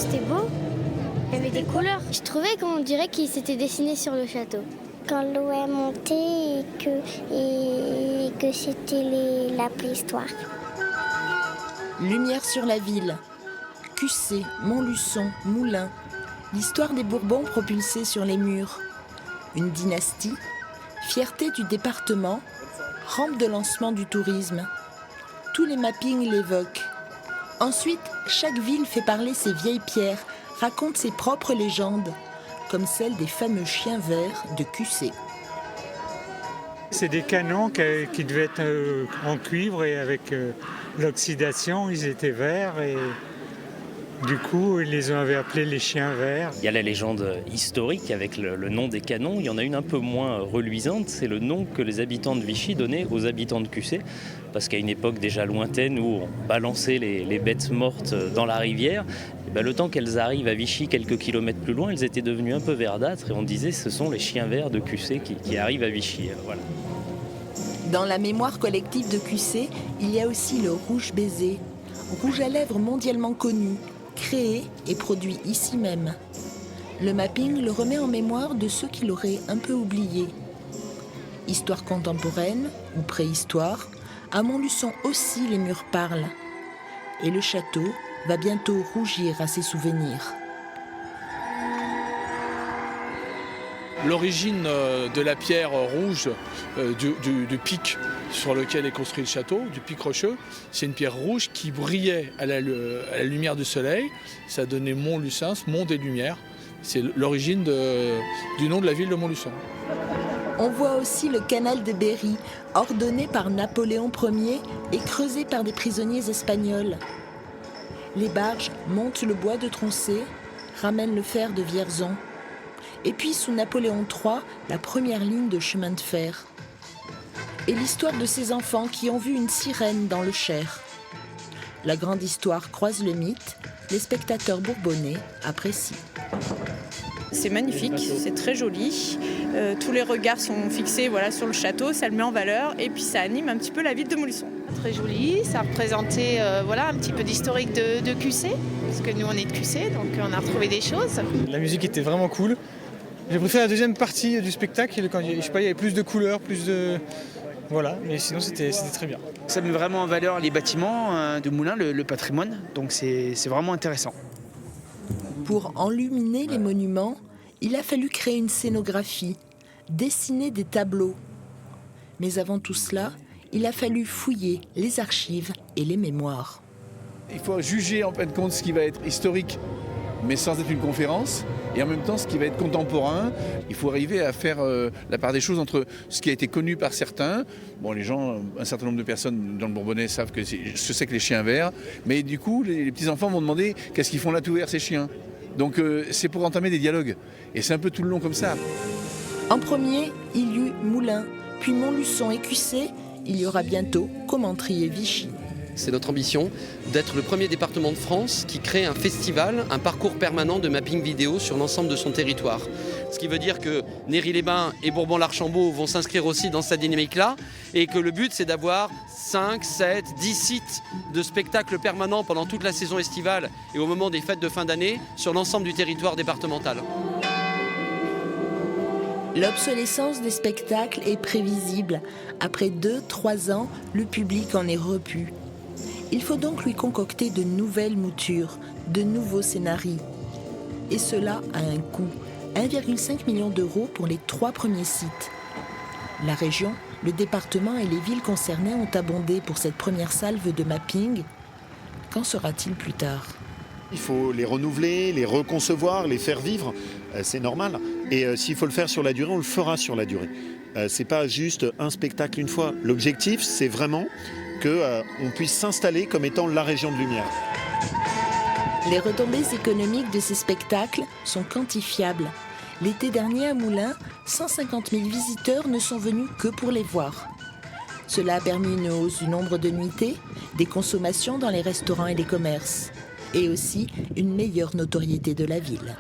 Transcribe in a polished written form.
c'était beau. Il y avait des couleurs. Je trouvais qu'on dirait qu'ils s'étaient dessinés sur le château. Quand l'eau est montée et que c'était la préhistoire. Lumière sur la ville. Cussé, Montluçon, Moulins. L'histoire des Bourbons propulsée sur les murs. Une dynastie, fierté du département, rampe de lancement du tourisme. Tous les mappings l'évoquent. Ensuite, chaque ville fait parler ses vieilles pierres, raconte ses propres légendes, comme celle des fameux chiens verts de Cussé. C'est des canons qui devaient être en cuivre et avec l'oxydation, ils étaient verts et du coup, ils les avaient appelés les chiens verts. Il y a la légende historique avec le nom des canons. Il y en a une un peu moins reluisante, c'est le nom que les habitants de Vichy donnaient aux habitants de Cussé. Parce qu'à une époque déjà lointaine où on balançait les bêtes mortes dans la rivière, le temps qu'elles arrivent à Vichy quelques kilomètres plus loin, elles étaient devenues un peu verdâtres et on disait ce sont les chiens verts de Cussé qui arrivent à Vichy. Voilà. Dans la mémoire collective de Cussé, il y a aussi le rouge baiser, rouge à lèvres mondialement connu, créé et produit ici même. Le mapping le remet en mémoire de ceux qui l'auraient un peu oublié. Histoire contemporaine ou préhistoire, à Montluçon aussi les murs parlent. Et le château va bientôt rougir à ses souvenirs. L'origine de la pierre rouge du pic sur lequel est construit le château, du pic rocheux, c'est une pierre rouge qui brillait à la lumière du soleil. Ça donnait Montluçon, Mont des Lumières. C'est l'origine du nom de la ville de Montluçon. On voit aussi le canal de Berry, ordonné par Napoléon Ier et creusé par des prisonniers espagnols. Les barges montent le bois de Troncé, ramènent le fer de Vierzon. Et puis, sous Napoléon III, la première ligne de chemin de fer. Et l'histoire de ces enfants qui ont vu une sirène dans le Cher. La grande histoire croise le mythe, les spectateurs bourbonnais apprécient. C'est magnifique, c'est très joli. Tous les regards sont fixés sur le château, ça le met en valeur et puis ça anime un petit peu la ville de Montluçon. Très joli, ça représentait un petit peu d'historique de Cussé, parce que nous on est de Cussé, donc on a retrouvé des choses. La musique était vraiment cool. J'ai préféré la deuxième partie du spectacle, quand il y avait plus de couleurs, plus de... Voilà, mais sinon c'était très bien. Ça met vraiment en valeur les bâtiments de Moulins, le patrimoine, donc c'est vraiment intéressant. Pour enluminer les monuments, il a fallu créer une scénographie, dessiner des tableaux. Mais avant tout cela, il a fallu fouiller les archives et les mémoires. Il faut juger en fin de compte ce qui va être historique, mais sans être une conférence, et en même temps ce qui va être contemporain. Il faut arriver à faire la part des choses entre ce qui a été connu par certains. Bon, les gens, un certain nombre de personnes dans le Bourbonnais savent ce que c'est que les chiens verts, mais du coup, les petits-enfants vont demander qu'est-ce qu'ils font là tout vert, ces chiens. Donc c'est pour entamer des dialogues, et c'est un peu tout le long comme ça. En premier, il y eut Moulins, puis Montluçon et Cussé. Il y aura bientôt Commentry et Vichy. C'est notre ambition d'être le premier département de France qui crée un festival, un parcours permanent de mapping vidéo sur l'ensemble de son territoire. Ce qui veut dire que Néry-les-Bains et Bourbon-l'Archambault vont s'inscrire aussi dans cette dynamique-là et que le but c'est d'avoir 5, 7, 10 sites de spectacles permanents pendant toute la saison estivale et au moment des fêtes de fin d'année sur l'ensemble du territoire départemental. L'obsolescence des spectacles est prévisible. Après 2-3 ans, le public en est repu. Il faut donc lui concocter de nouvelles moutures, de nouveaux scénarios. Et cela a un coût, 1,5 million d'euros pour les 3 premiers sites. La région, le département et les villes concernées ont abondé pour cette première salve de mapping. Qu'en sera-t-il plus tard ? Il faut les renouveler, les reconcevoir, les faire vivre, c'est normal. Et s'il faut le faire sur la durée, on le fera sur la durée. C'est pas juste un spectacle une fois. L'objectif, c'est vraiment qu'on puisse s'installer comme étant la région de lumière. Les retombées économiques de ces spectacles sont quantifiables. L'été dernier à Moulins, 150 000 visiteurs ne sont venus que pour les voir. Cela a permis une hausse du nombre de nuitées, des consommations dans les restaurants et les commerces, et aussi une meilleure notoriété de la ville.